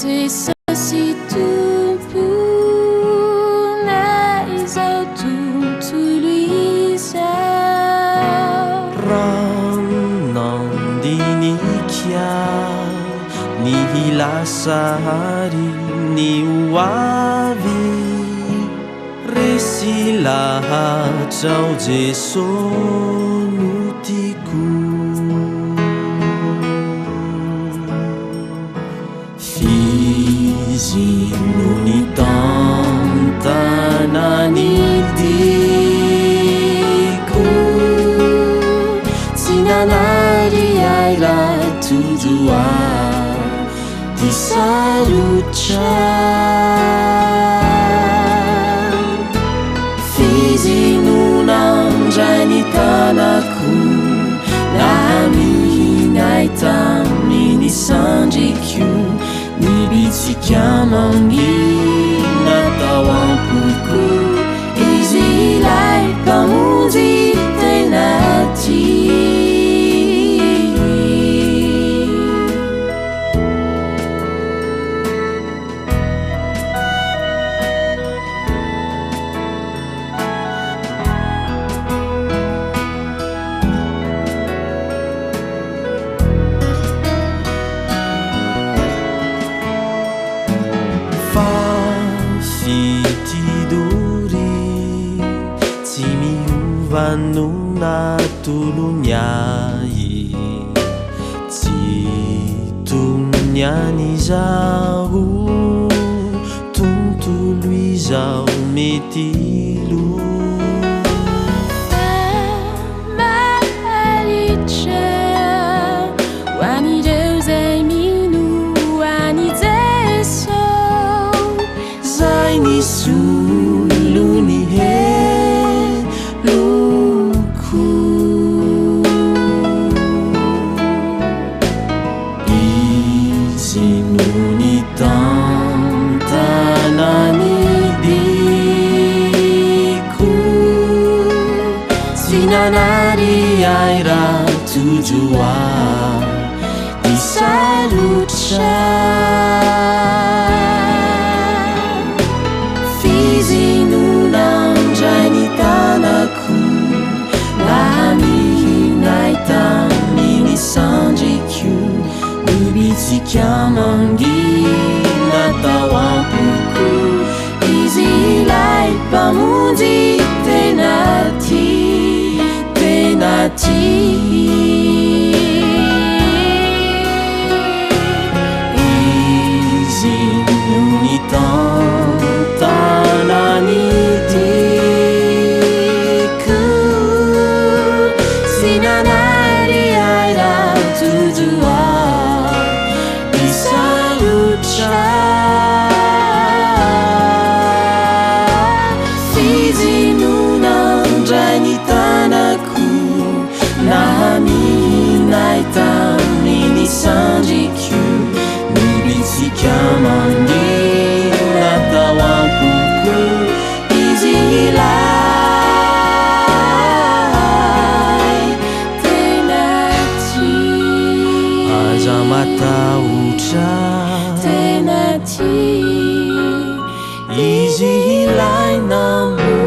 Sesasi tumpunay izao tontolo izao. Ranandinika ny hilasahary ny hoavy resy lahatrao Jesosy no tiako. Fizino ny tantana ny diko tsy nanary ahy raha tojoa ty sarotra. Fizinonandray ny tanako na mihinay taminy sandriko ny bitsika mangina tao ampoko izy ilay mpamonjy tena tia. Fitidory tsy miova no natoloniahy tsy toniany izaho tontolo izao mety lo. Solo ny heloko izy no ny tantana ny diko tsy nanary ahy raha tojoa ty sarotra. Fizinonandray ny tanako na mihinay taminy sandriko ny bitsika mangina tao ampoko izy ilay mpamonjy tena tia tena tia. Izy no ny tantana ny diko tsy nanary ahy raha tojoa ty sarotra. Fizinonandray ny tanako na mihinay taminy sandriko ny bitsika mangina tao ampoko izy ilay tena tia. Aza matahotra tena tia izy ilay nambo